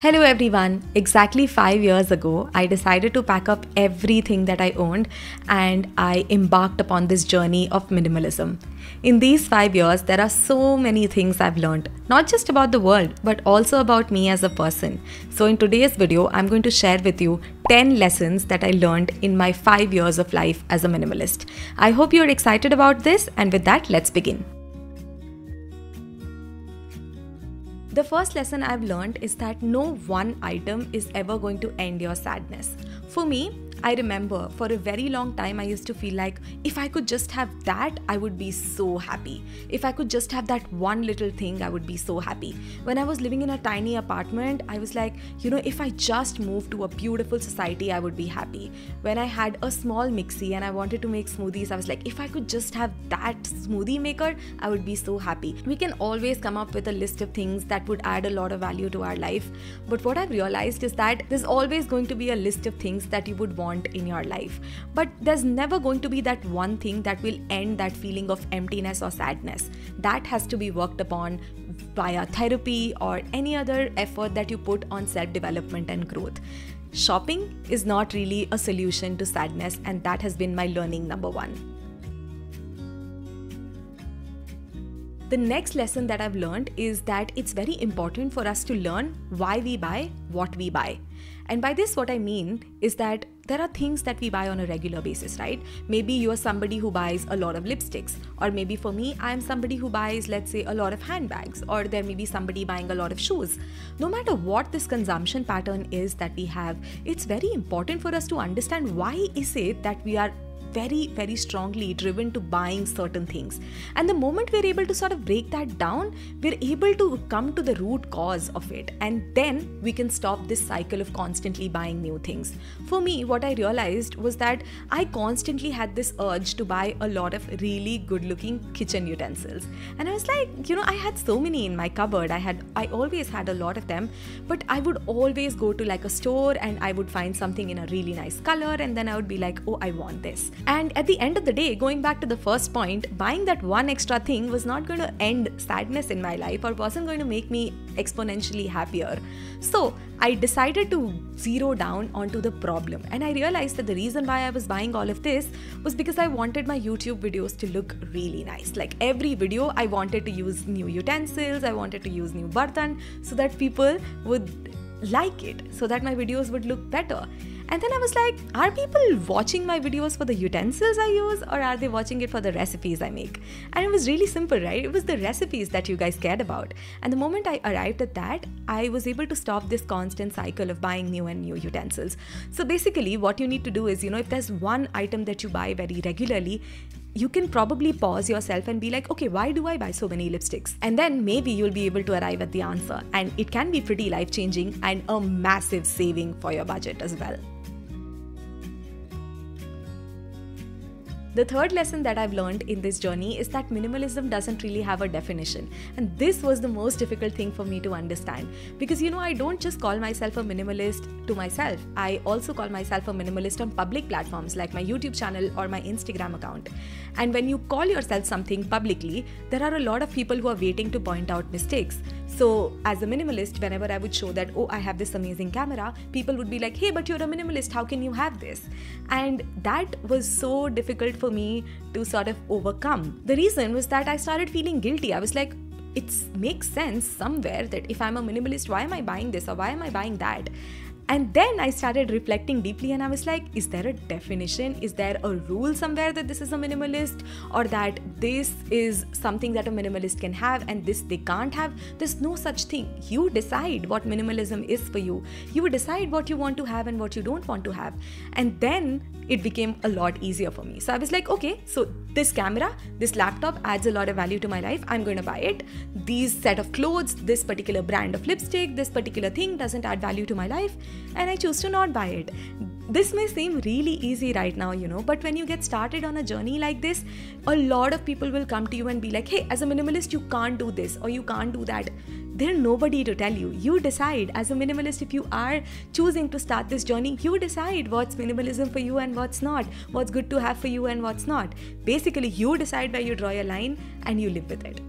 Hello everyone. Exactly 5 years ago, I decided to pack up everything that I owned and I embarked upon this journey of minimalism. In these 5 years, there are so many things I've learned, not just about the world, but also about me as a person. So, in today's video, I'm going to share with you 10 lessons that I learned in my 5 years of life as a minimalist. I hope you're excited about this, and with that, let's begin. The first lesson I've learned is that no one item is ever going to end your sadness. For me, I remember for a very long time I used to feel like if I could just have that, I would be so happy. If I could just have that one little thing, I would be so happy. When I was living in a tiny apartment, I was like, if I just moved to a beautiful society, I would be happy. When I had a small mixie and I wanted to make smoothies, I was like, if I could just have that smoothie maker, I would be so happy. We can always come up with a list of things that would add a lot of value to our life. But what I've realized is that there's always going to be a list of things that you would want in your life, but there's never going to be that one thing that will end that feeling of emptiness or sadness. That has to be worked upon via therapy or any other effort that you put on self-development and growth. Shopping is not really a solution to sadness, and that has been my learning number one. The next lesson that I've learned is that it's very important for us to learn why we buy what we buy. And by this, what I mean is that there are things that we buy on a regular basis, right? Maybe you are somebody who buys a lot of lipsticks, or maybe for me, I am somebody who buys, let's say, a lot of handbags, or there may be somebody buying a lot of shoes. No matter what this consumption pattern is that we have, it's very important for us to understand why is it that we are very strongly driven to buying certain things. And the moment we're able to sort of break that down, we're able to come to the root cause of it, and then we can stop this cycle of constantly buying new things. For me, what I realized was that I constantly had this urge to buy a lot of really good looking kitchen utensils, and I was like, I had so many in my cupboard. I always had a lot of them, but I would always go to like a store and I would find something in a really nice color, and then I would be like, oh, I want this. And at the end of the day, going back to the first point, buying that one extra thing was not going to end sadness in my life or wasn't going to make me exponentially happier. So I decided to zero down onto the problem. And I realized that the reason why I was buying all of this was because I wanted my YouTube videos to look really nice. Like every video, I wanted to use new utensils, I wanted to use new bartan so that people would like it, so that my videos would look better. And then I was like, are people watching my videos for the utensils I use, or are they watching it for the recipes I make? And it was really simple, right? It was the recipes that you guys cared about. And the moment I arrived at that, I was able to stop this constant cycle of buying new and new utensils. So basically, what you need to do is, if there's one item that you buy very regularly, you can probably pause yourself and be like, okay, why do I buy so many lipsticks? And then maybe you'll be able to arrive at the answer. And it can be pretty life-changing and a massive saving for your budget as well. The third lesson that I've learned in this journey is that minimalism doesn't really have a definition. And this was the most difficult thing for me to understand. Because, I don't just call myself a minimalist to myself. I also call myself a minimalist on public platforms like my YouTube channel or my Instagram account. And when you call yourself something publicly, there are a lot of people who are waiting to point out mistakes. So as a minimalist, whenever I would show that, oh, I have this amazing camera, people would be like, hey, but you're a minimalist, how can you have this? And that was so difficult for me to sort of overcome. The reason was that I started feeling guilty. I was like, it makes sense somewhere that if I'm a minimalist, why am I buying this or why am I buying that? And then I started reflecting deeply and I was like, is there a definition? Is there a rule somewhere that this is a minimalist, or that this is something that a minimalist can have and this they can't have? There's no such thing. You decide what minimalism is for you. You decide what you want to have and what you don't want to have. And then it became a lot easier for me. So I was like, okay, so this camera, this laptop adds a lot of value to my life. I'm going to buy it. These set of clothes, this particular brand of lipstick, this particular thing doesn't add value to my life, and I choose to not buy it. This may seem really easy right now, but when you get started on a journey like this, a lot of people will come to you and be like, hey, as a minimalist, you can't do this or you can't do that. There's nobody to tell you. You decide. As a minimalist, if you are choosing to start this journey, you decide what's minimalism for you and what's not, what's good to have for you and what's not. Basically, you decide where you draw your line and you live with it.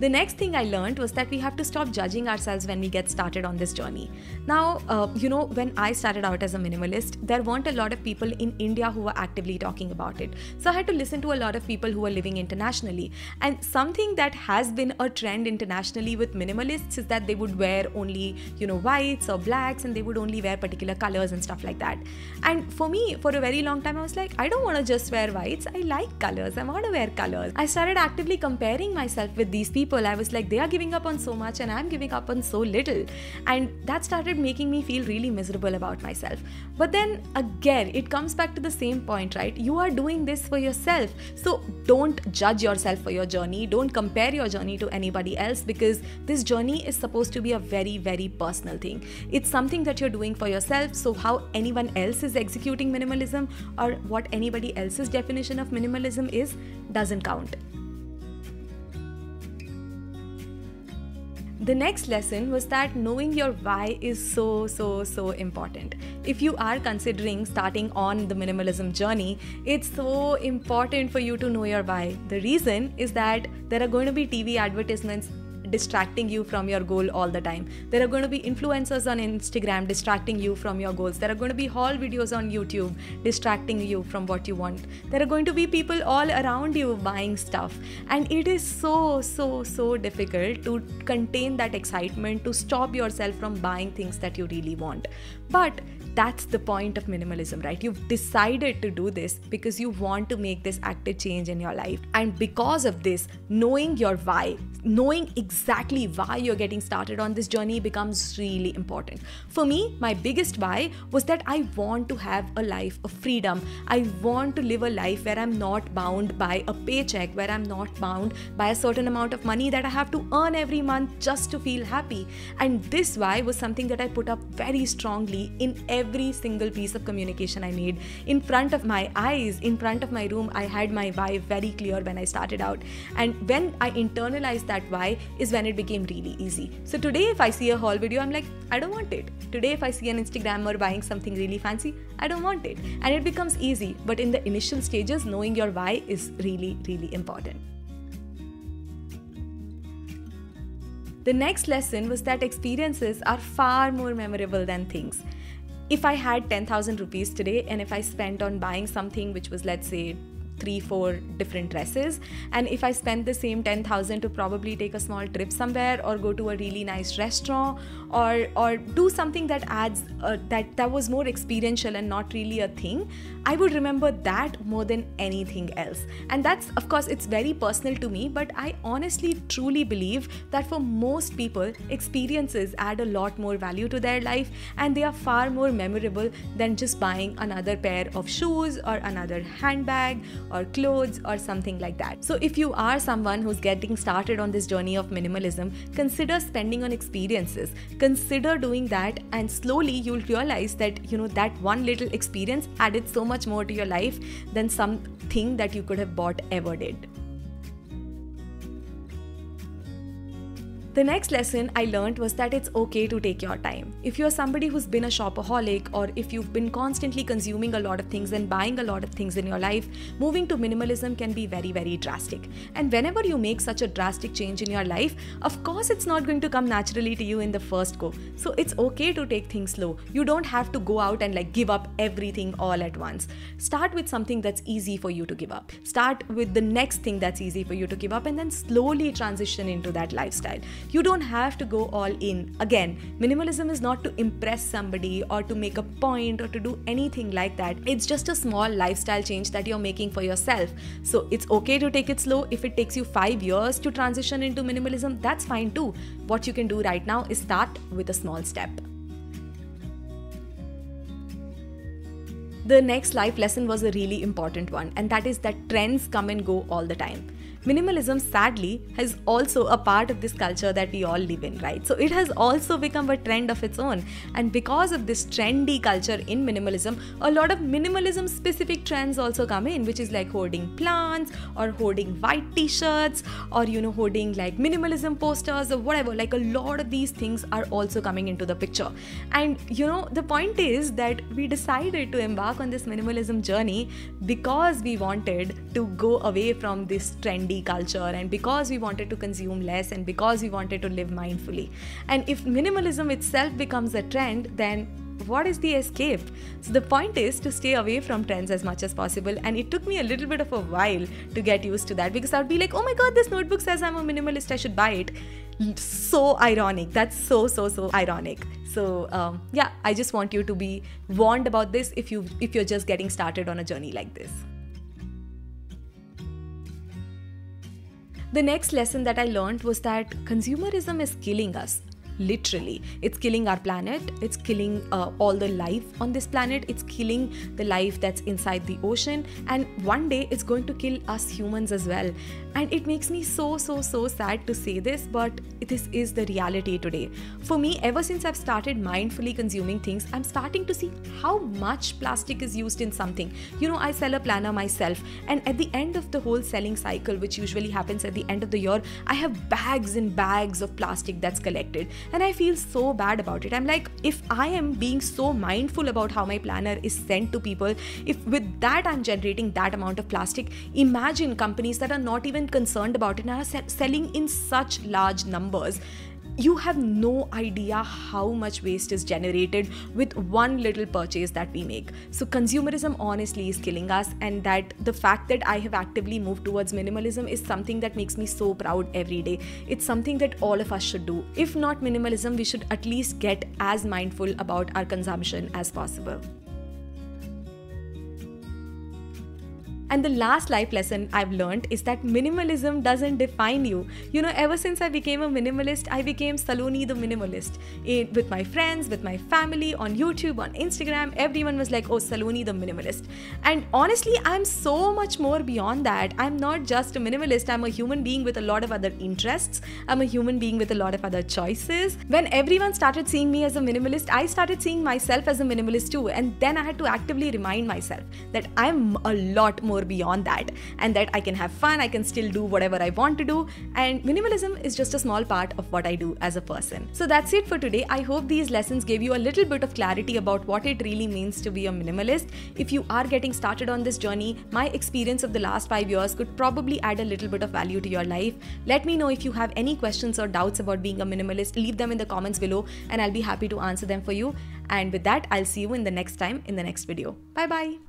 The next thing I learned was that we have to stop judging ourselves when we get started on this journey. Now, when I started out as a minimalist, there weren't a lot of people in India who were actively talking about it. So I had to listen to a lot of people who were living internationally. And something that has been a trend internationally with minimalists is that they would wear only, whites or blacks, and they would only wear particular colors and stuff like that. And for me, for a very long time, I was like, I don't want to just wear whites. I like colors. I want to wear colors. I started actively comparing myself with these people. I was like, they are giving up on so much and I'm giving up on so little. And that started making me feel really miserable about myself. But then again, it comes back to the same point, right? You are doing this for yourself. So don't judge yourself for your journey. Don't compare your journey to anybody else, because this journey is supposed to be a very, very personal thing. It's something that you're doing for yourself. So how anyone else is executing minimalism or what anybody else's definition of minimalism is doesn't count. The next lesson was that knowing your why is so important. If you are considering starting on the minimalism journey, it's so important for you to know your why. The reason is that there are going to be TV advertisements distracting you from your goal all the time. There are going to be influencers on Instagram distracting you from your goals. There are going to be haul videos on YouTube distracting you from what you want. There are going to be people all around you buying stuff. And it is so difficult to contain that excitement, to stop yourself from buying things that you really want. But that's the point of minimalism, right? You've decided to do this because you want to make this active change in your life. And because of this, knowing your why, knowing exactly why you're getting started on this journey becomes really important. For me, my biggest why was that I want to have a life of freedom. I want to live a life where I'm not bound by a paycheck, where I'm not bound by a certain amount of money that I have to earn every month just to feel happy. And this why was something that I put up very strongly in every single piece of communication I made. In front of my eyes, in front of my room, I had my why very clear when I started out. And when I internalized that why is when it became really easy. So today if I see a haul video, I'm like, I don't want it. Today if I see an Instagrammer buying something really fancy, I don't want it. And it becomes easy. But in the initial stages, knowing your why is really important. The next lesson was that experiences are far more memorable than things. If I had 10,000 rupees today and if I spent on buying something which was, let's say, 3-4 different dresses, and if I spent the same 10,000 to probably take a small trip somewhere or go to a really nice restaurant or do something that adds that was more experiential and not really a thing, I would remember that more than anything else. And that's, of course, it's very personal to me, but I honestly truly believe that for most people, experiences add a lot more value to their life, and they are far more memorable than just buying another pair of shoes or another handbag or clothes or something like that. So if you are someone who's getting started on this journey of minimalism, consider spending on experiences. Consider doing that, and slowly you'll realize that, that one little experience added so much more to your life than something that you could have bought ever did. The next lesson I learned was that it's okay to take your time. If you're somebody who's been a shopaholic, or if you've been constantly consuming a lot of things and buying a lot of things in your life, moving to minimalism can be very drastic. And whenever you make such a drastic change in your life, of course it's not going to come naturally to you in the first go. So it's okay to take things slow. You don't have to go out and give up everything all at once. Start with something that's easy for you to give up. Start with the next thing that's easy for you to give up, and then slowly transition into that lifestyle. You don't have to go all in. Again, minimalism is not to impress somebody or to make a point or to do anything like that. It's just a small lifestyle change that you're making for yourself. So it's okay to take it slow. If it takes you 5 years to transition into minimalism, that's fine too. What you can do right now is start with a small step. The next life lesson was a really important one, and that is that trends come and go all the time. Minimalism, sadly, is also a part of this culture that we all live in, right? So it has also become a trend of its own. And because of this trendy culture in minimalism, a lot of minimalism specific trends also come in, which is like hoarding plants or hoarding white t-shirts or, hoarding minimalism posters or whatever. A lot of these things are also coming into the picture. And, the point is that we decided to embark on this minimalism journey because we wanted to go away from this trendy trendy culture, and because we wanted to consume less, and because we wanted to live mindfully. And if minimalism itself becomes a trend, then what is the escape? So the point is to stay away from trends as much as possible, and it took me a little bit of a while to get used to that, because I would be like, oh my god, this notebook says I'm a minimalist, I should buy it. So ironic. That's so ironic. So yeah, I just want you to be warned about this if you're just getting started on a journey like this. The next lesson that I learned was that consumerism is killing us. Literally, it's killing our planet, it's killing all the life on this planet, it's killing the life that's inside the ocean, and one day it's going to kill us humans as well. And it makes me so sad to say this, but this is the reality today. For me, ever since I've started mindfully consuming things, I'm starting to see how much plastic is used in something. You know, I sell a planner myself, and at the end of the whole selling cycle, which usually happens at the end of the year, I have bags and bags of plastic that's collected. And I feel so bad about it. I'm like, if I am being so mindful about how my planner is sent to people, if with that I'm generating that amount of plastic, imagine companies that are not even concerned about it and are selling in such large numbers. You have no idea how much waste is generated with one little purchase that we make. So consumerism honestly is killing us, and that the fact that I have actively moved towards minimalism is something that makes me so proud every day. It's something that all of us should do. If not minimalism, we should at least get as mindful about our consumption as possible. And the last life lesson I've learned is that minimalism doesn't define you. You know, ever since I became a minimalist, I became Saloni the minimalist. With my friends, with my family, on YouTube, on Instagram, everyone was like, oh, Saloni the minimalist. And honestly, I'm so much more beyond that. I'm not just a minimalist, I'm a human being with a lot of other interests. I'm a human being with a lot of other choices. When everyone started seeing me as a minimalist, I started seeing myself as a minimalist too. And then I had to actively remind myself that I'm a lot more beyond that, and that I can have fun, I can still do whatever I want to do, and minimalism is just a small part of what I do as a person. So that's it for today. I hope these lessons gave you a little bit of clarity about what it really means to be a minimalist. If you are getting started on this journey, my experience of the last 5 years could probably add a little bit of value to your life. Let me know if you have any questions or doubts about being a minimalist. Leave them in the comments below and I'll be happy to answer them for you. And with that, I'll see you in the next time in the next video. Bye bye.